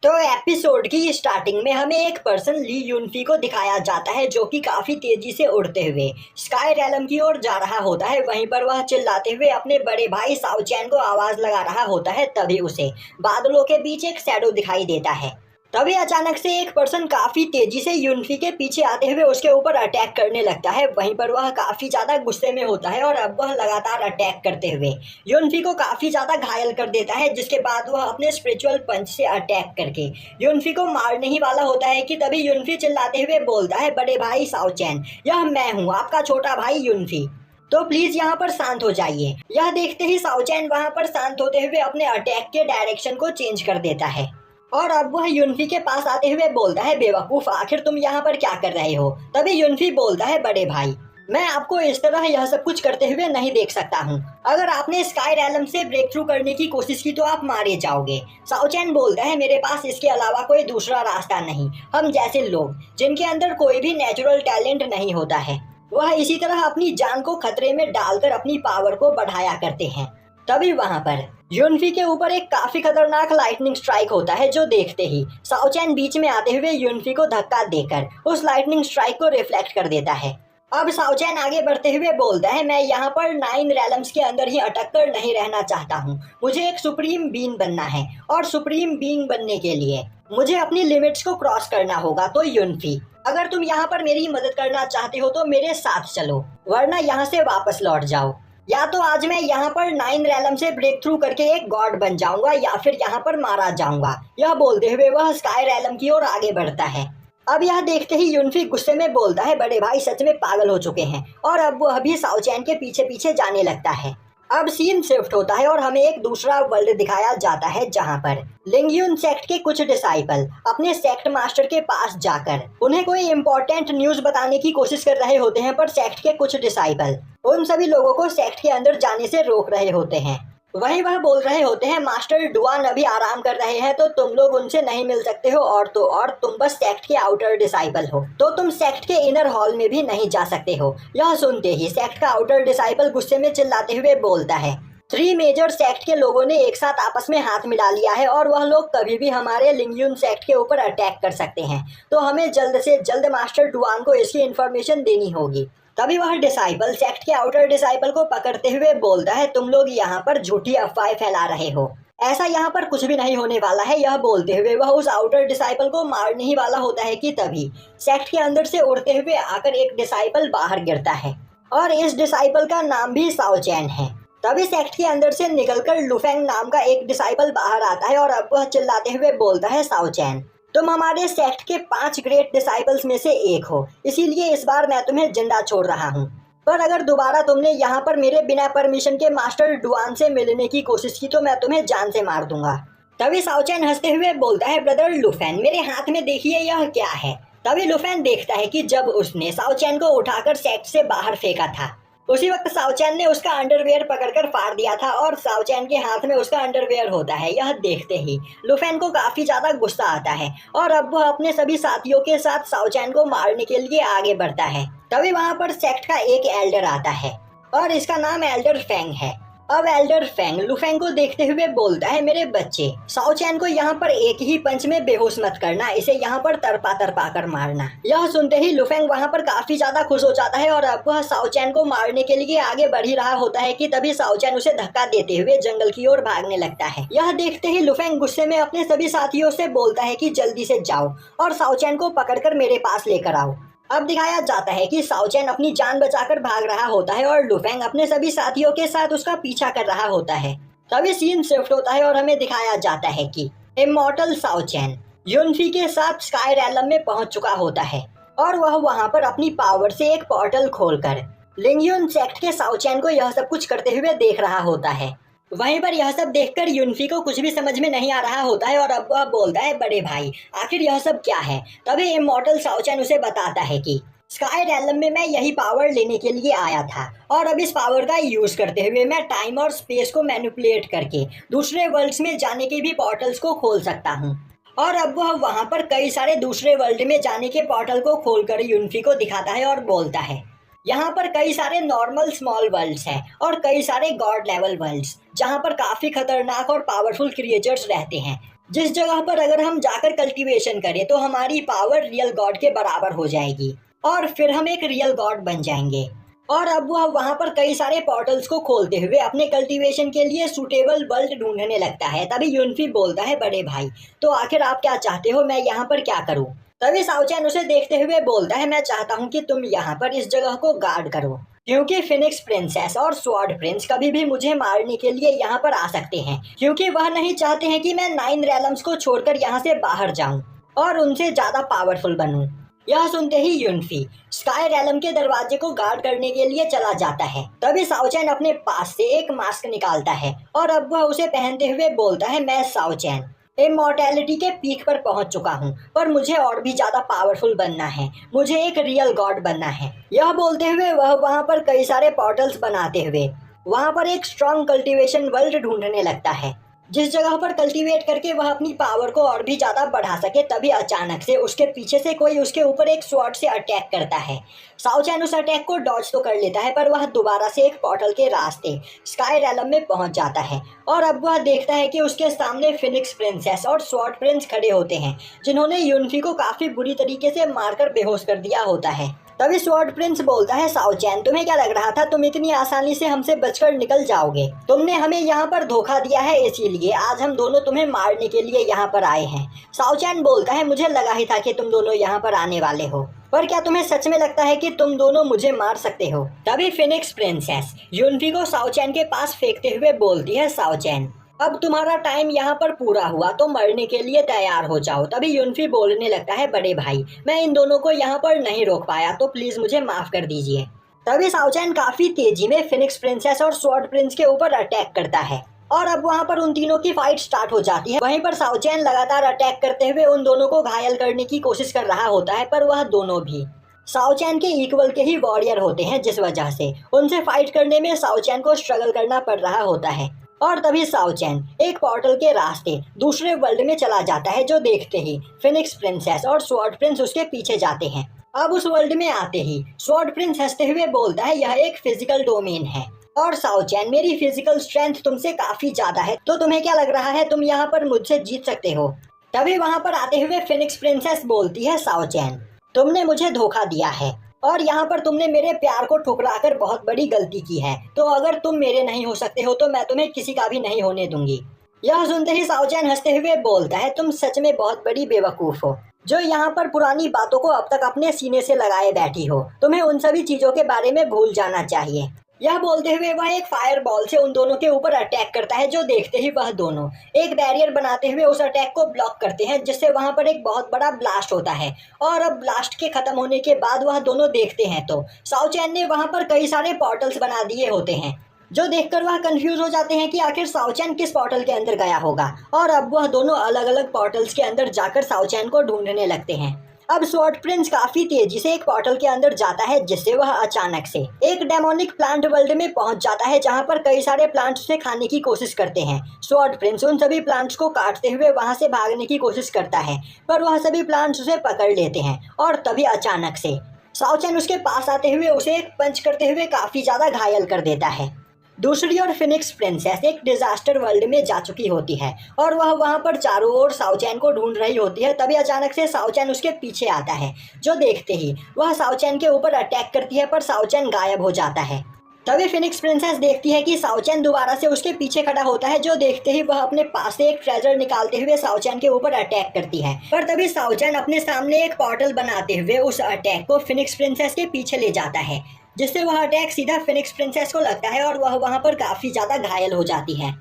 तो एपिसोड की स्टार्टिंग में हमें एक पर्सन ली यूनफी को दिखाया जाता है जो कि काफी तेजी से उड़ते हुए स्काई रैलम की ओर जा रहा होता है। वहीं पर वह चिल्लाते हुए अपने बड़े भाई साउचैन को आवाज लगा रहा होता है। तभी उसे बादलों के बीच एक शैडो दिखाई देता है। तभी अचानक से एक पर्सन काफी तेजी से यूनफी के पीछे आते हुए उसके ऊपर अटैक करने लगता है। वहीं पर वह काफी ज्यादा गुस्से में होता है और अब वह लगातार अटैक करते हुए यूनफी को काफी ज्यादा घायल कर देता है, जिसके बाद वह अपने स्पिरिचुअल पंच से अटैक करके यूनफी को मारने ही वाला होता है कि तभी यूनफी चिल्लाते हुए बोलता है, बड़े भाई साउचैन, यह मैं हूँ, आपका छोटा भाई यूनफी, तो प्लीज यहाँ पर शांत हो जाइए। यह देखते ही साउचैन वहां पर शांत होते हुए अपने अटैक के डायरेक्शन को चेंज कर देता है और अब वह यूनफी के पास आते हुए बोलता है, बेवकूफ, आखिर तुम यहाँ पर क्या कर रहे हो। तभी यूनफी बोलता है, बड़े भाई, मैं आपको इस तरह यह सब कुछ करते हुए नहीं देख सकता हूँ। अगर आपने स्काई रैलम से ब्रेक थ्रू करने की कोशिश की तो आप मारे जाओगे। साउचैन बोलता है, मेरे पास इसके अलावा कोई दूसरा रास्ता नहीं। हम जैसे लोग जिनके अंदर कोई भी नेचुरल टैलेंट नहीं होता है, वह इसी तरह अपनी जान को खतरे में डालकर अपनी पावर को बढ़ाया करते हैं। तभी वहां पर यूनफी के ऊपर एक काफी खतरनाक लाइटनिंग स्ट्राइक होता है, जो देखते ही साउचैन बीच में आते हुए यूनफी को धक्का देकर उस लाइटनिंग स्ट्राइक को रिफ्लेक्ट कर देता है। अब साउचैन आगे बढ़ते हुए बोलता है, मैं यहाँ पर 9 रैलम्स के अंदर ही अटक कर नहीं रहना चाहता हूँ। मुझे एक सुप्रीम बीइंग बनना है और सुप्रीम बीइंग बनने के लिए मुझे अपनी लिमिट्स को क्रॉस करना होगा। तो यूनफी, अगर तुम यहाँ पर मेरी मदद करना चाहते हो तो मेरे साथ चलो, वरना यहाँ से वापस लौट जाओ। या तो आज मैं यहाँ पर 9 रैलम से ब्रेक थ्रू करके एक गॉड बन जाऊंगा या फिर यहाँ पर मारा जाऊंगा। यह बोलते हुए वह स्काई रैलम की ओर आगे बढ़ता है। अब यह देखते ही यूनफी गुस्से में बोलता है, बड़े भाई सच में पागल हो चुके हैं, और अब वह भी साउचैन के पीछे पीछे जाने लगता है। अब सीन शिफ्ट होता है और हमें एक दूसरा वर्ल्ड दिखाया जाता है जहाँ पर लिंगयुन सेक्ट के कुछ डिसाइपल अपने सेक्ट मास्टर के पास जाकर उन्हें कोई इम्पोर्टेंट न्यूज बताने की कोशिश कर रहे होते हैं, पर सेक्ट के कुछ डिसाइपल उन सभी लोगों को सेक्ट के अंदर जाने से रोक रहे होते हैं। वहीं वह बोल रहे होते हैं, मास्टर डुआन अभी आराम कर रहे हैं तो तुम लोग उनसे नहीं मिल सकते हो, और तो और तुम बस सेक्ट के आउटर डिसाइपल हो तो तुम सेक्ट के इनर हॉल में भी नहीं जा सकते हो। यह सुनते ही सेक्ट का आउटर डिसाइपल गुस्से में चिल्लाते हुए बोलता है, 3 मेजर सेक्ट के लोगों ने एक साथ आपस में हाथ मिला लिया है और वह लोग कभी भी हमारे लिंगयुन सेक्ट के ऊपर अटैक कर सकते हैं, तो हमें जल्द से जल्द मास्टर डुआन को इसकी इन्फॉर्मेशन देनी होगी। तभी वह डिसाइपल सेक्ट के आउटर डिसाइपल को पकड़ते हुए बोलता है, तुम लोग यहाँ पर झूठी अफवाहें फैला रहे हो, ऐसा यहाँ पर कुछ भी नहीं होने वाला है। यह बोलते हुए वह उस आउटर डिसाइपल को मारने ही वाला होता है कि तभी सेक्ट के अंदर से उड़ते हुए आकर एक डिसाइपल बाहर गिरता है और इस डिसाइपल का नाम भी साउचैन है। तभी सेक्ट के अंदर से निकलकर लुफेंग नाम का एक डिसाइपल बाहर आता है और अब वह चिल्लाते हुए बोलता है, साउचैन, तुम हमारे सेक्ट के 5 ग्रेट डिसाइपल्स में से एक हो, इसीलिए इस बार मैं तुम्हें जिंदा छोड़ रहा हूँ, पर अगर दोबारा तुमने यहाँ पर मेरे बिना परमिशन के मास्टर डुआन से मिलने की कोशिश की तो मैं तुम्हें जान से मार दूंगा। तभी साउचैन हंसते हुए बोलता है, ब्रदर लुफेन, मेरे हाथ में देखिए यह क्या है। तभी लुफेन देखता है कि जब उसने साउचैन को उठाकर सेक्ट से बाहर फेंका था, उसी वक्त साउचैन ने उसका अंडरवेयर पकड़कर फाड़ दिया था और साउचैन के हाथ में उसका अंडरवेयर होता है। यह देखते ही लुफेन को काफी ज्यादा गुस्सा आता है और अब वह अपने सभी साथियों के साथ साउचैन को मारने के लिए आगे बढ़ता है। तभी वहां पर सेक्ट का एक एल्डर आता है और इसका नाम एल्डर फेंग है। अब एल्डर फेंग लुफेंग को देखते हुए बोलता है, मेरे बच्चे, साउचैन को यहाँ पर एक ही पंच में बेहोश मत करना, इसे यहाँ पर तरपा तरपा कर मारना। यह सुनते ही लुफेंग वहाँ पर काफी ज्यादा खुश हो जाता है और अब वह साउचैन को मारने के लिए आगे बढ़ ही रहा होता है कि तभी साउचैन उसे धक्का देते हुए जंगल की ओर भागने लगता है। यह देखते ही लुफेंग गुस्से में अपने सभी साथियों से बोलता है कि जल्दी से जाओ और साउचैन को पकड़कर मेरे पास लेकर आओ। अब दिखाया जाता है कि साउचैन अपनी जान बचाकर भाग रहा होता है और लुफेंग अपने सभी साथियों के साथ उसका पीछा कर रहा होता है। तभी सीन शिफ्ट होता है और हमें दिखाया जाता है कि इमॉर्टल साउचैन यूनफी के साथ स्काई रैलम में पहुंच चुका होता है और वह वहां पर अपनी पावर से एक पोर्टल खोलकर लिंगयुन सेक्ट के साउचैन को यह सब कुछ करते हुए देख रहा होता है। वहीं पर यह सब देखकर यूनफी को कुछ भी समझ में नहीं आ रहा होता है और अब वह बोलता है, बड़े भाई, आखिर यह सब क्या है। तभी इमॉर्टल साउचैन उसे बताता है कि स्काई रैलम में मैं यही पावर लेने के लिए आया था और अब इस पावर का यूज करते हुए मैं टाइम और स्पेस को मैनिपुलेट करके दूसरे वर्ल्ड्स में जाने के भी पोर्टल्स को खोल सकता हूँ। और अब वह वहां पर कई सारे दूसरे वर्ल्ड में जाने के पोर्टल को खोलकर यूनफी को दिखाता है और बोलता है, यहाँ पर कई सारे नॉर्मल स्मॉल वर्ल्ड्स हैं और कई सारे गॉड लेवल वर्ल्ड्स जहाँ पर काफी खतरनाक और पावरफुल क्रिएचर्स रहते हैं। जिस जगह पर अगर हम जाकर कल्टीवेशन करें तो हमारी पावर रियल गॉड के बराबर हो जाएगी और फिर हम एक रियल गॉड बन जाएंगे। और अब वह वहां पर कई सारे पोर्टल्स को खोलते हुए अपने कल्टीवेशन के लिए सूटेबल वर्ल्ड ढूंढने लगता है। तभी यूनफी बोलता है, बड़े भाई तो आखिर आप क्या चाहते हो, मैं यहाँ पर क्या करूँ? तभी साओचैन उसे देखते हुए बोलता है, मैं चाहता हूँ कि तुम यहाँ पर इस जगह को गार्ड करो, क्योंकि फिनिक्स प्रिंसेस और स्वॉर्ड प्रिंस कभी भी मुझे मारने के लिए यहाँ पर आ सकते हैं, क्योंकि वह नहीं चाहते हैं कि मैं 9 रैलम्स को छोड़कर यहाँ से बाहर जाऊं और उनसे ज्यादा पावरफुल बनूं। यह सुनते ही यूनफी स्काई रैलम के दरवाजे को गार्ड करने के लिए चला जाता है। तभी साओचैन अपने पास से एक मास्क निकालता है और अब वह उसे पहनते हुए बोलता है, मैं साओचैन इमॉर्टैलिटी के पीक पर पहुंच चुका हूं, पर मुझे और भी ज्यादा पावरफुल बनना है, मुझे एक रियल गॉड बनना है। यह बोलते हुए वह वहां पर कई सारे पोर्टल्स बनाते हुए वहां पर एक स्ट्रॉन्ग कल्टीवेशन वर्ल्ड ढूंढने लगता है, जिस जगह पर कल्टीवेट करके वह अपनी पावर को और भी ज्यादा बढ़ा सके। तभी अचानक से उसके पीछे से कोई उसके ऊपर एक स्वॉर्ड से अटैक करता है। साओचैन उस अटैक को डॉज तो कर लेता है, पर वह दोबारा से एक पोर्टल के रास्ते स्काई रैलम में पहुंच जाता है और अब वह देखता है कि उसके सामने फिनिक्स प्रिंसेस और स्वॉर्ड प्रिंस खड़े होते हैं, जिन्होंने यूनफी को काफी बुरी तरीके से मारकर बेहोश कर दिया होता है। तभी स्वॉर्ड प्रिंस बोलता है, साओचैन तुम्हें क्या लग रहा था तुम इतनी आसानी से हमसे बचकर निकल जाओगे? तुमने हमें यहाँ पर धोखा दिया है, इसीलिए आज हम दोनों तुम्हें मारने के लिए यहाँ पर आए हैं। साओचैन बोलता है, मुझे लगा ही था कि तुम दोनों यहाँ पर आने वाले हो, पर क्या तुम्हें सच में लगता है कि तुम दोनों मुझे मार सकते हो? तभी फिनिक्स प्रिंसेस यूनफी को साओचैन के पास फेंकते हुए बोलती है, साओचैन अब तुम्हारा टाइम यहाँ पर पूरा हुआ तो मरने के लिए तैयार हो जाओ। तभी यूनफी बोलने लगता है, बड़े भाई मैं इन दोनों को यहाँ पर नहीं रोक पाया, तो प्लीज मुझे माफ कर दीजिए। तभी साओचैन काफी तेजी में फिनिक्स प्रिंसेस और स्वॉर्ड प्रिंस के ऊपर अटैक करता है और अब वहाँ पर उन तीनों की फाइट स्टार्ट हो जाती है। वहीं पर साओचैन लगातार अटैक करते हुए उन दोनों को घायल करने की कोशिश कर रहा होता है, पर वह दोनों भी साओचैन के इक्वल के ही वॉरियर होते हैं, जिस वजह से उनसे फाइट करने में साओचैन को स्ट्रगल करना पड़ रहा होता है। और तभी साओचैन एक पोर्टल के रास्ते दूसरे वर्ल्ड में चला जाता है, जो देखते ही फिनिक्स प्रिंसेस और स्वॉर्ड प्रिंस उसके पीछे जाते हैं। अब उस वर्ल्ड में आते ही स्वॉर्ड प्रिंस हंसते हुए बोलता है, यह एक फिजिकल डोमेन है और साओचैन मेरी फिजिकल स्ट्रेंथ तुमसे काफी ज्यादा है, तो तुम्हें क्या लग रहा है तुम यहाँ पर मुझसे जीत सकते हो? तभी वहाँ पर आते हुए फिनिक्स प्रिंसेस बोलती है, साओचैन तुमने मुझे धोखा दिया है और यहाँ पर तुमने मेरे प्यार को ठुकराकर बहुत बड़ी गलती की है, तो अगर तुम मेरे नहीं हो सकते हो तो मैं तुम्हें किसी का भी नहीं होने दूंगी। यह सुनते ही साओचैन हंसते हुए बोलता है, तुम सच में बहुत बड़ी बेवकूफ हो, जो यहाँ पर पुरानी बातों को अब तक अपने सीने से लगाए बैठी हो। तुम्हें उन सभी चीजों के बारे में भूल जाना चाहिए। यह बोलते हुए वह एक फायर बॉल से उन दोनों के ऊपर अटैक करता है, जो देखते ही वह दोनों एक बैरियर बनाते हुए उस अटैक को ब्लॉक करते हैं, जिससे वहां पर एक बहुत बड़ा ब्लास्ट होता है। और अब ब्लास्ट के खत्म होने के बाद वह दोनों देखते हैं तो साओचैन ने वहां पर कई सारे पोर्टल्स बना दिए होते हैं, जो देखकर वह कंफ्यूज हो जाते हैं कि आखिर साओचैन किस पोर्टल के अंदर गया होगा। और अब वह दोनों अलग अलग पोर्टल्स के अंदर जाकर साओचैन को ढूंढने लगते हैं। अब स्वॉर्ड प्रिंस काफी तेजी से एक पोर्टल के अंदर जाता है, जिससे वह अचानक से एक डेमोनिक प्लांट वर्ल्ड में पहुंच जाता है, जहां पर कई सारे प्लांट्स उसे खाने की कोशिश करते हैं। स्वॉर्ड प्रिंस उन सभी प्लांट्स को काटते हुए वहां से भागने की कोशिश करता है, पर वह सभी प्लांट्स उसे पकड़ लेते हैं और तभी अचानक से साओचैन उसके पास आते हुए उसे एक पंच करते हुए काफी ज्यादा घायल कर देता है। दूसरी ओर फिनिक्स प्रिंसेस एक डिजास्टर वर्ल्ड में जा चुकी होती है और वह वहां पर चारों ओर साओचैन को ढूंढ रही होती है। तभी अचानक से साओचैन उसके पीछे आता है, जो देखते ही वह साओचैन के ऊपर अटैक करती है, पर साओचैन गायब हो जाता है। तभी फिनिक्स प्रिंसेस देखती है कि साओचैन दोबारा से उसके पीछे खड़ा होता है, जो देखते ही वह अपने पास से एक ट्रेजर निकालते हुए साओचैन के ऊपर अटैक करती है। पर तभी साओचैन अपने सामने एक पोर्टल बनाते हुए उस अटैक को फिनिक्स प्रिंसेस के पीछे ले जाता है, जिससे वह अटैक सीधा फिनिक्स प्रिंसेस को लगता है और वह वहां पर काफी ज्यादा घायल हो जाती है।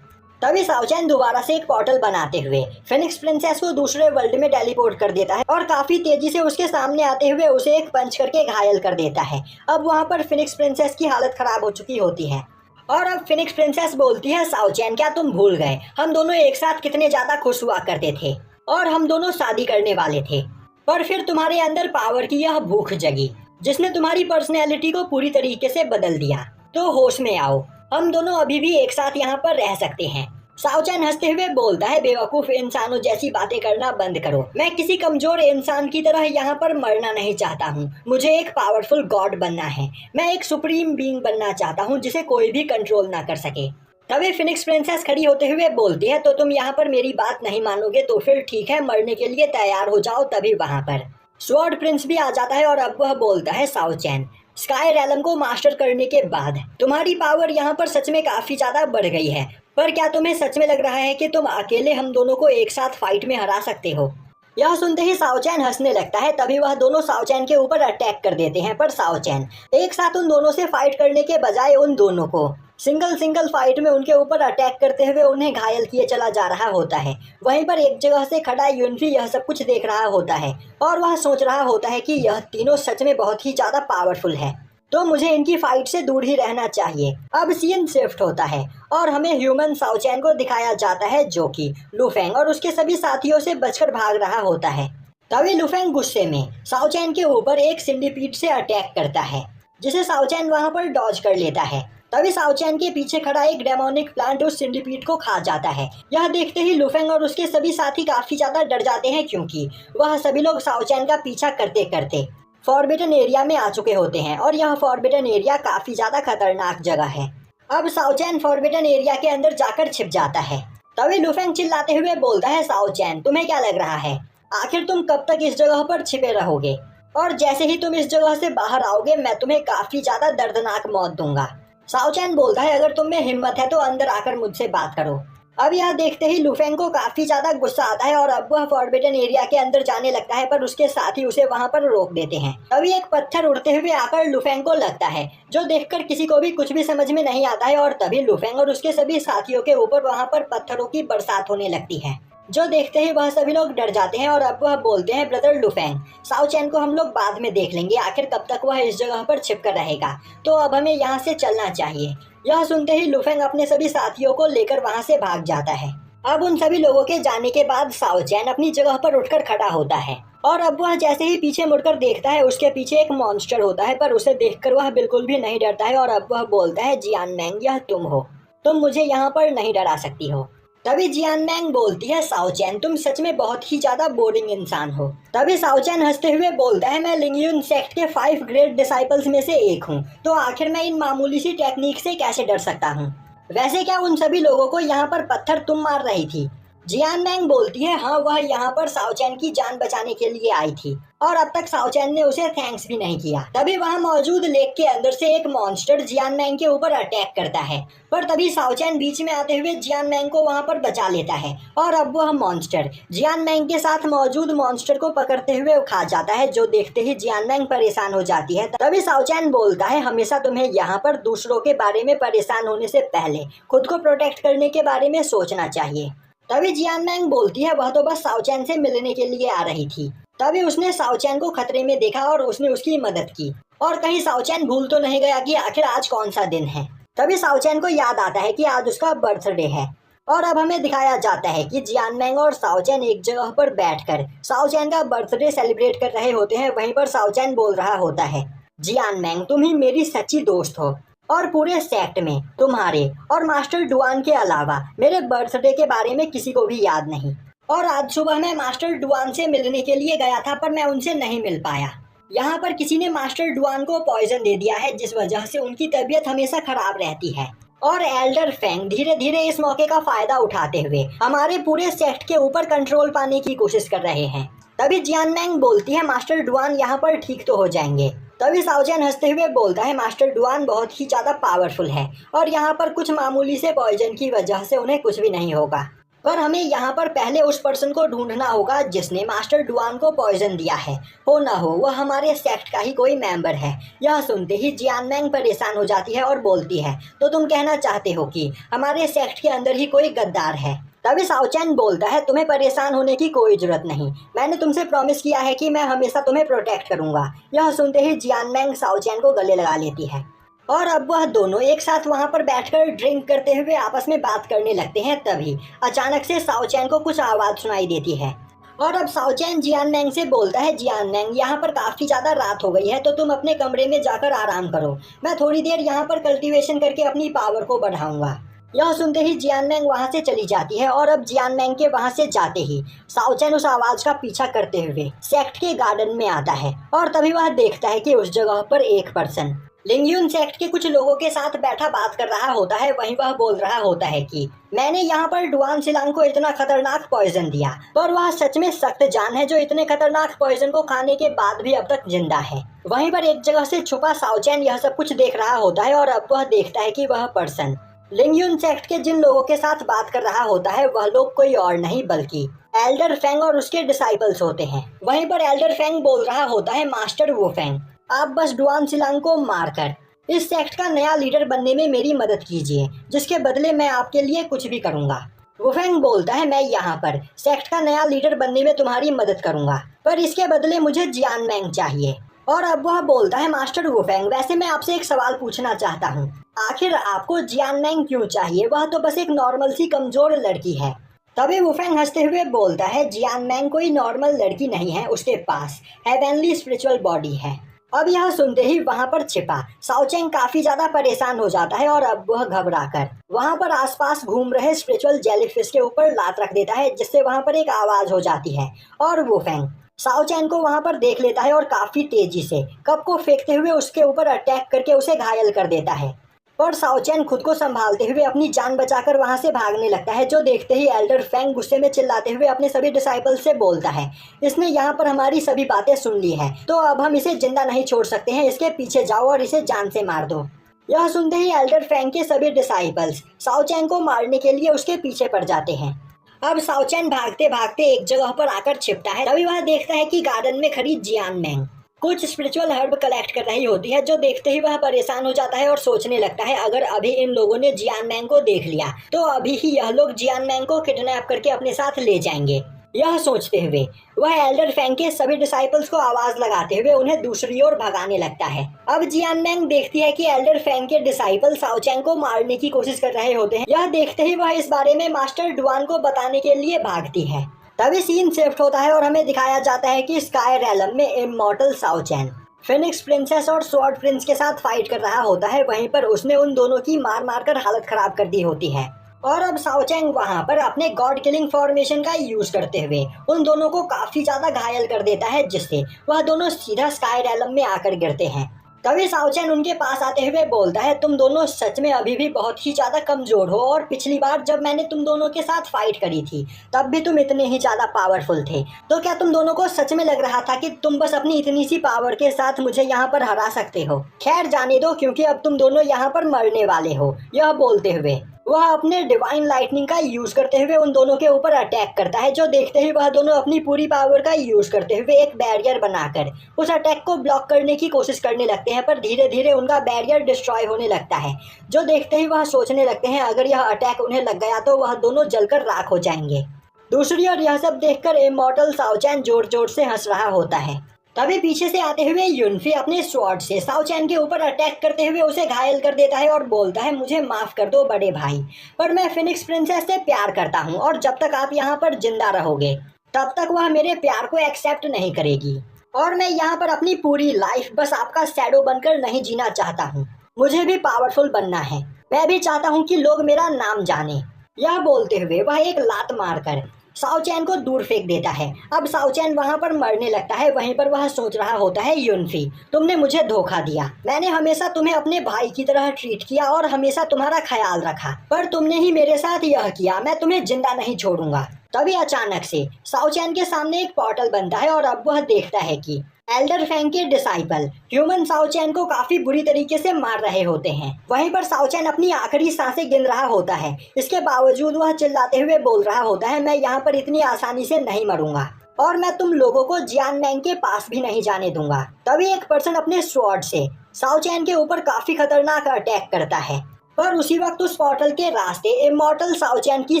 तभी साओचैन दोबारा से एक पोर्टल बनाते हुए फिनिक्स प्रिंसेस को दूसरे वर्ल्ड में टेलीपोर्ट कर देता है और काफी तेजी से उसके सामने आते हुए उसे एक पंच करके घायल कर देता है। अब वहां पर फिनिक्स प्रिंसेस की हालत खराब हो चुकी होती है और अब फिनिक्स प्रिंसेस बोलती है, साओचैन क्या तुम भूल गए हम दोनों एक साथ कितने ज्यादा खुश हुआ करते थे और हम दोनों शादी करने वाले थे, पर फिर तुम्हारे अंदर पावर की यह भूख जगी जिसने तुम्हारी पर्सनैलिटी को पूरी तरीके से बदल दिया। तो होश में आओ, हम दोनों अभी भी एक साथ यहाँ पर रह सकते हैं। साओचैन हंसते हुए बोलता है, बेवकूफ इंसानों जैसी बातें करना बंद करो। मैं किसी कमजोर इंसान की तरह यहाँ पर मरना नहीं चाहता हूँ, मुझे एक पावरफुल गॉड बनना है। मैं एक सुप्रीम बीइंग बनना चाहता हूँ जिसे कोई भी कंट्रोल ना कर सके। तभी फिनिक्स प्रिंसेस खड़ी होते हुए बोलती है, तो तुम यहाँ पर मेरी बात नहीं मानोगे तो फिर ठीक है, मरने के लिए तैयार हो जाओ। तभी वहाँ पर स्वॉर्ड प्रिंस भी आ जाता है और अब वह बोलता है, साओ चैन, स्काई रैलम को मास्टर करने के बाद तुम्हारी पावर यहाँ पर सच में काफी ज्यादा बढ़ गई है, पर क्या तुम्हें सच में लग रहा है कि तुम अकेले हम दोनों को एक साथ फाइट में हरा सकते हो? यह सुनते ही साओ चैन हंसने लगता है। तभी वह दोनों साओ चैन के ऊपर अटैक कर देते हैं, पर साओ चैन एक साथ उन दोनों से फाइट करने के बजाय उन दोनों को सिंगल फाइट में उनके ऊपर अटैक करते हुए उन्हें घायल किए चला जा रहा होता है। वहीं पर एक जगह से खड़ा यूनफी यह सब कुछ देख रहा होता है और वह सोच रहा होता है कि यह तीनों सच में बहुत ही ज्यादा पावरफुल है, तो मुझे इनकी फाइट से दूर ही रहना चाहिए। अब सीन शिफ्ट होता है और हमें ह्यूमन साओ चैन को दिखाया जाता है, जो कि लू फेंग और उसके सभी साथियों से बचकर भाग रहा होता है। तभी लू फेंग गुस्से में साओ चैन के ऊपर एक सिंडीपीड से अटैक करता है, जिसे साओ चैन वहां पर डॉज कर लेता है। तभी साओ चैन के पीछे खड़ा एक डेमोनिक प्लांट उस सिंडीपीड को खा जाता है। यह देखते ही लू फेंग और उसके सभी साथी काफी ज्यादा डर जाते हैं, क्योंकि वह सभी लोग साओ चैन का पीछा करते करते फॉरबिडन एरिया में आ चुके होते हैं और यह फॉरबिडन एरिया काफी ज्यादा खतरनाक जगह है। अब साओ चैन फॉरबिडन एरिया के अंदर जाकर छिप जाता है। तभी लू फेंग चिल्लाते हुए बोलता है, साओ चैन, तुम्हें क्या लग रहा है, आखिर तुम कब तक इस जगह पर छिपे रहोगे? और जैसे ही तुम इस जगह से बाहर आओगे मैं तुम्हें काफी ज्यादा दर्दनाक मौत दूंगा। साओ चैन बोलता है, अगर तुम में हिम्मत है तो अंदर आकर मुझसे बात करो। अब यह देखते ही लू फेंग को काफी ज्यादा गुस्सा आता है और अब वह फॉरबिडन एरिया के अंदर जाने लगता है, पर उसके साथ ही उसे वहां पर रोक देते हैं। तभी एक पत्थर उड़ते हुए आकर लू फेंग को लगता है, जो देखकर किसी को भी कुछ भी समझ में नहीं आता है। और तभी लू फेंग और उसके सभी साथियों के ऊपर वहां पर पत्थरों की बरसात होने लगती है, जो देखते ही वह सभी लोग डर जाते हैं। और अब वह बोलते हैं, ब्रदर लू फेंग, साओ चैन को हम लोग बाद में देख लेंगे, आखिर कब तक वह इस जगह पर छिप कर रहेगा, तो अब हमें यहाँ से चलना चाहिए। यह सुनते ही लू फेंग अपने सभी साथियों को लेकर वहाँ से भाग जाता है। अब उन सभी लोगों के जाने के बाद साओ चैन अपनी जगह पर उठकर खड़ा होता है और अब वह जैसे ही पीछे मुड़कर देखता है, उसके पीछे एक मॉन्स्टर होता है, पर उसे देखकर वह बिल्कुल भी नहीं डरता है। और अब वह बोलता है, जियान मैंग, यह तुम हो, तुम मुझे यहाँ पर नहीं डरा सकती हो। तभी जियान मैंग बोलती है, साओ चैन, तुम सच में बहुत ही ज्यादा बोरिंग इंसान हो। तभी साओ चैन हंसते हुए बोलता है, मैं लिंगयुन सेक्ट के 5 ग्रेट डिसाइपल्स में से एक हूँ, तो आखिर मैं इन मामूली सी टेक्निक से कैसे डर सकता हूँ? वैसे क्या उन सभी लोगों को यहाँ पर पत्थर तुम मार रही थी? जियान मैंग बोलती है, हाँ, वह यहाँ पर साओ चैन की जान बचाने के लिए आई थी और अब तक साओ चैन ने उसे थैंक्स भी नहीं किया। तभी वहाँ मौजूद लेक के अंदर से एक मॉन्स्टर जियान मैंग के ऊपर अटैक करता है, पर तभी साओ चैन बीच में आते हुए जियान मैंग को वहाँ पर बचा लेता है और अब वह मॉन्स्टर जियान मैंग के साथ मौजूद मॉन्स्टर को पकड़ते हुए खा जाता है, जो देखते ही जियान मैंग परेशान हो जाती है। तभी साओ चैन बोलता है, हमेशा तुम्हें यहाँ पर दूसरों के बारे में परेशान होने से पहले खुद को प्रोटेक्ट करने के बारे में सोचना चाहिए। तभी जियान मैंग बोलती है, वह तो बस साओ चैन से मिलने के लिए आ रही थी। तभी उसने साओ चैन को खतरे में देखा और उसने उसकी मदद की, और कहीं साओ चैन भूल तो नहीं गया कि आखिर आज कौन सा दिन है। तभी साओ चैन को याद आता है कि आज उसका बर्थडे है और अब हमें दिखाया जाता है कि जियान मैंग और साओ चैन एक जगह पर बैठकर साओ चैन का बर्थडे सेलिब्रेट कर रहे होते हैं। वहीं पर साओ चैन बोल रहा होता है, जियान मैंग, तुम ही मेरी सच्ची दोस्त हो और पूरे सेक्ट में तुम्हारे और मास्टर डुआन के अलावा मेरे बर्थडे के बारे में किसी को भी याद नहीं। और आज सुबह मैं मास्टर डुआन से मिलने के लिए गया था, पर मैं उनसे नहीं मिल पाया। यहाँ पर किसी ने मास्टर डुआन को पॉइजन दे दिया है, जिस वजह से उनकी तबीयत हमेशा खराब रहती है। और एल्डर फेंग धीरे धीरे इस मौके का फायदा उठाते हुए हमारे पूरे सेक्ट के ऊपर कंट्रोल पाने की कोशिश कर रहे हैं। तभी जियान मैंग बोलती है, मास्टर डुआन यहाँ पर ठीक तो हो जाएंगे। तभी साओ चैन हंसते हुए बोलता है, मास्टर डुआन बहुत ही ज्यादा पावरफुल है और यहाँ पर कुछ मामूली से पॉइजन की वजह से उन्हें कुछ भी नहीं होगा, पर हमें यहाँ पर पहले उस पर्सन को ढूंढना होगा जिसने मास्टर डुआन को पॉइजन दिया है। हो ना हो वह हमारे सेक्ट का ही कोई मेंबर है। यह सुनते ही जियान मैंग परेशान हो जाती है और बोलती है, तो तुम कहना चाहते हो कि हमारे सेक्ट के अंदर ही कोई गद्दार है? तभी साओ चैन बोलता है, तुम्हें परेशान होने की कोई जरूरत नहीं, मैंने तुमसे प्रॉमिस किया है कि मैं हमेशा तुम्हें प्रोटेक्ट करूंगा। यह सुनते ही जियान मैंग साओ चैन को गले लगा लेती है और अब वह दोनों एक साथ वहां पर बैठकर ड्रिंक करते हुए आपस में बात करने लगते हैं। तभी अचानक से साओ चैन को कुछ आवाज सुनाई देती है और अब साओ चैन जियान मैंग से बोलता है, जियान मैंग, यहाँ पर काफी ज्यादा रात हो गई है, तो तुम अपने कमरे में जाकर आराम करो, मैं थोड़ी देर यहाँ पर कल्टीवेशन करके अपनी पावर को बढ़ाऊंगा। यह सुनते ही जियान मैंग वहां से चली जाती है और अब जियान मैंग के वहां से जाते ही साओ चैन उस आवाज का पीछा करते हुए सेक्ट के गार्डन में आता है और तभी वह देखता है कि उस जगह पर एक पर्सन लिंगयुन सेक्ट के कुछ लोगों के साथ बैठा बात कर रहा होता है, वहीं वह बोल रहा होता है कि मैंने यहाँ पर डुआन सिलांग को इतना खतरनाक पॉइजन दिया, पर वह सच में सख्त जान है जो इतने खतरनाक पॉइजन को खाने के बाद भी अब तक जिंदा है। वहीं पर एक जगह से छुपा साओचैन यह सब कुछ देख रहा होता है और अब वह देखता है कि वह पर्सन लिंगयुन सेक्ट के जिन लोगों के साथ बात कर रहा होता है वह लोग कोई और नहीं बल्कि एल्डर फेंग और उसके डिसाइपल्स होते हैं। वहीं पर एल्डर फेंग बोल रहा होता है, मास्टर वो फेंग, आप बस डुआन सिलांग को मारकर इस सेक्ट का नया लीडर बनने में मेरी मदद कीजिए, जिसके बदले मैं आपके लिए कुछ भी करूंगा। वुफेंग बोलता है, मैं यहाँ पर सेक्ट का नया लीडर बनने में तुम्हारी मदद करूंगा, पर इसके बदले मुझे जियान मैंग चाहिए। और अब वह बोलता है, मास्टर वुफेंग, वैसे मैं आपसे एक सवाल पूछना चाहता हूँ, आखिर आपको जियान मैंग क्यों चाहिए? वह तो बस एक नॉर्मल सी कमजोर लड़की है। तभी वुफेंग हंसते हुए बोलता है, जियान मैंग कोई नॉर्मल लड़की नहीं है, उसके पास हेवनली स्पिरिचुअल बॉडी है। अब यह सुनते ही वहां पर छिपा साओचैंग काफी ज्यादा परेशान हो जाता है और अब वह घबराकर वहां पर आसपास घूम रहे स्पिरिचुअल जेलीफिश के ऊपर लात रख देता है, जिससे वहां पर एक आवाज हो जाती है और वुफेंग साओचैन को वहां पर देख लेता है और काफी तेजी से कप को फेंकते हुए उसके ऊपर अटैक करके उसे घायल कर देता है। पर साओचैन खुद को संभालते हुए अपनी जान बचाकर वहां से भागने लगता है, जो देखते ही एल्डर फेंग गुस्से में चिल्लाते हुए अपने सभी डिसाइपल से बोलता है, इसने यहाँ पर हमारी सभी बातें सुन ली है, तो अब हम इसे जिंदा नहीं छोड़ सकते हैं, इसके पीछे जाओ और इसे जान से मार दो। यह सुनते ही एल्डर फेंग के सभी डिसाइपल्स साओचैन को मारने के लिए उसके पीछे पड़ जाते हैं। अब साओचैन भागते भागते एक जगह पर आकर छिपता है। तभी वह देखता है कि गार्डन में खड़ी जियान मैंग कुछ स्पिरिचुअल हर्ब कलेक्ट कर रही होती है, जो देखते ही वह परेशान हो जाता है और सोचने लगता है, अगर अभी इन लोगों ने जियान मैंग को देख लिया तो अभी ही यह लोग जियान मैंग को किडनैप करके अपने साथ ले जाएंगे। यह सोचते हुए वह एल्डर फेंग के सभी डिसाइपल्स को आवाज लगाते हुए उन्हें दूसरी ओर भगाने लगता है। अब जियान मैंग देखती है कि एल्डर फेंग के डिसाइपल साओचैंग को मारने की कोशिश कर रहे होते हैं। यह देखते ही वह इस बारे में मास्टर डुआन को बताने के लिए भागती है। तभी सीन शिफ्ट होता है और हमें दिखाया जाता है कि स्काई रैलम में इमॉर्टल साओचैन फिनिक्स प्रिंसेस और स्वॉर्ड प्रिंस के साथ फाइट कर रहा होता है। वहीं पर उसने उन दोनों की मार मार कर हालत खराब कर दी होती है और अब साओचैंग वहां पर अपने गॉड किलिंग फॉर्मेशन का यूज करते हुए उन दोनों को काफी ज्यादा घायल कर देता है, जिससे वह दोनों सीधा स्काई रैलम में आकर गिरते हैं। तभी साओचैन उनके पास आते हुए बोलता है, तुम दोनों सच में अभी भी बहुत ही ज्यादा कमजोर हो और पिछली बार जब मैंने तुम दोनों के साथ फाइट करी थी तब भी तुम इतने ही ज्यादा पावरफुल थे, तो क्या तुम दोनों को सच में लग रहा था कि तुम बस अपनी इतनी सी पावर के साथ मुझे यहाँ पर हरा सकते हो? खैर जाने दो, क्योंकि अब तुम दोनों यहाँ पर मरने वाले हो। यह बोलते हुए वह अपने डिवाइन लाइटनिंग का यूज करते हुए उन दोनों के ऊपर अटैक करता है, जो देखते ही वह दोनों अपनी पूरी पावर का यूज करते हुए एक बैरियर बनाकर उस अटैक को ब्लॉक करने की कोशिश करने लगते हैं। पर धीरे धीरे उनका बैरियर डिस्ट्रॉय होने लगता है, जो देखते ही वह सोचने लगते हैं, अगर यह अटैक उन्हें लग गया तो वह दोनों जलकर राख हो जाएंगे। दूसरी ओर यह सब देखकर इमॉर्टल साओचैन जोर जोर से हंस रहा होता है। तभी पीछे से आते हुए युनफी अपने स्वॉर्ड से साओचैन के ऊपर अटैक करते हुए उसे घायल कर देता है और बोलता है, मुझे माफ कर दो बड़े भाई, पर मैं फिनिक्स प्रिंसेस से प्यार करता हूँ और जब तक आप यहाँ पर जिंदा रहोगे तब तक वह मेरे प्यार को एक्सेप्ट नहीं करेगी और मैं यहाँ पर अपनी पूरी लाइफ बस आपका शैडो बनकर नहीं जीना चाहता हूँ। मुझे भी पावरफुल बनना है, मैं भी चाहता हूँ कि लोग मेरा नाम जाने। यह बोलते हुए वह एक लात मारकर साओचैन को दूर फेंक देता है। अब साओचैन वहां पर मरने लगता है। वहीं पर वह सोच रहा होता है, युनफी तुमने मुझे धोखा दिया, मैंने हमेशा तुम्हें अपने भाई की तरह ट्रीट किया और हमेशा तुम्हारा ख्याल रखा, पर तुमने ही मेरे साथ यह किया, मैं तुम्हें जिंदा नहीं छोड़ूंगा। तभी अचानक से साओचैन के सामने एक पोर्टल बनता है और अब वह देखता है कि एल्डर फेंग के डिसाइपल ह्यूमन साओचैन को काफी बुरी तरीके से मार रहे होते हैं। वहीं पर साओचैन अपनी आखिरी सांसें गिन रहा होता है। इसके बावजूद वह चिल्लाते हुए बोल रहा होता है, मैं यहाँ पर इतनी आसानी से नहीं मरूंगा और मैं तुम लोगों को जियान मैंग के पास भी नहीं जाने दूंगा। तभी एक पर्सन अपने स्वॉर्ड से साओचैन के ऊपर काफी खतरनाक अटैक करता है, पर उसी वक्त उस पोर्टल के रास्ते इमॉर्टल साओचैन की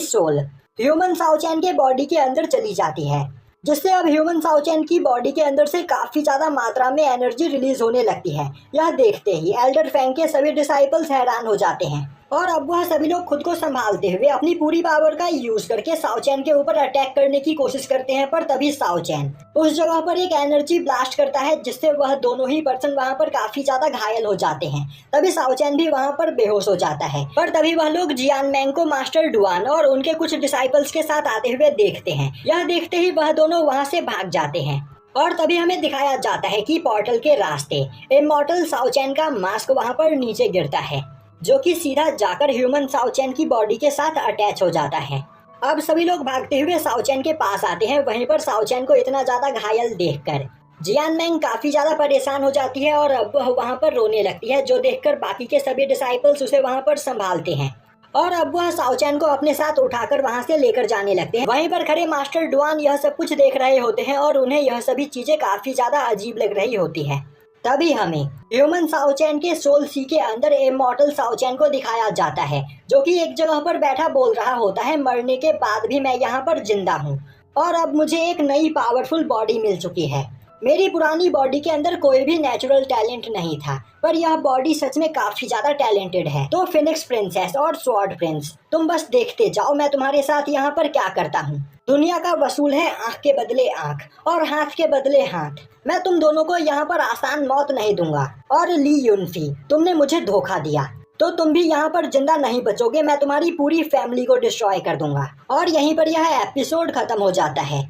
सोल ह्यूमन साओचैन के बॉडी के अंदर चली जाती है, जिससे अब ह्यूमन साओचैन की बॉडी के अंदर से काफी ज्यादा मात्रा में एनर्जी रिलीज होने लगती है। यह देखते ही एल्डर फेंग के सभी डिसाइपल्स हैरान हो जाते हैं और अब वह सभी लोग खुद को संभालते हुए अपनी पूरी पावर का यूज करके साओचैन के ऊपर अटैक करने की कोशिश करते हैं। पर तभी साओचैन उस जगह पर एक एनर्जी ब्लास्ट करता है, जिससे वह दोनों ही पर्सन वहां पर काफी ज्यादा घायल हो जाते हैं। तभी साओचैन भी वहां पर बेहोश हो जाता है। पर तभी वह लोग जियान मैंग को मास्टर डुआन और उनके कुछ डिसाइपल्स के साथ आते हुए देखते हैं। यह देखते ही वह दोनों वहां से भाग जाते हैं और तभी हमें दिखाया जाता है कि पोर्टल के रास्ते इमॉर्टल साओचैन का मास्क वहां पर नीचे गिरता है, जो कि सीधा जाकर ह्यूमन साओचैन की बॉडी के साथ अटैच हो जाता है। अब सभी लोग भागते हुए साओचैन के पास आते हैं। वहीं पर साओचैन को इतना ज्यादा घायल देखकर जियान मैंग काफी ज्यादा परेशान हो जाती है और अब वह वहां पर रोने लगती है, जो देखकर बाकी के सभी डिसाइपल्स उसे वहां पर संभालते हैं और अब वह साओचैन को अपने साथ उठाकर वहां से लेकर जाने लगते हैं। वहीं पर खड़े मास्टर डुआन यह सब कुछ देख रहे होते हैं और उन्हें यह सभी चीजें काफी ज्यादा अजीब लग रही होती है। तभी हमें ह्यूमन साओचैन के सोल सी के अंदर इमॉर्टल साओचैन को दिखाया जाता है, जो कि एक जगह पर बैठा बोल रहा होता है, मरने के बाद भी मैं यहाँ पर जिंदा हूँ और अब मुझे एक नई पावरफुल बॉडी मिल चुकी है। मेरी पुरानी बॉडी के अंदर कोई भी नेचुरल टैलेंट नहीं था, पर यह बॉडी सच में काफी ज्यादा टैलेंटेड है। तो फिनिक्स प्रिंसेस और स्वॉर्ड प्रिंस, तुम बस देखते जाओ मैं तुम्हारे साथ यहाँ पर क्या करता हूँ। दुनिया का वसूल है आंख के बदले आंख और हाथ के बदले हाथ। मैं तुम दोनों को यहाँ पर आसान मौत नहीं दूंगा। और ली यूनफी, तुमने मुझे धोखा दिया तो तुम भी यहाँ पर जिंदा नहीं बचोगे। मैं तुम्हारी पूरी फैमिली को डिस्ट्रॉय कर दूंगा। और यहीं पर यह एपिसोड खत्म हो जाता है।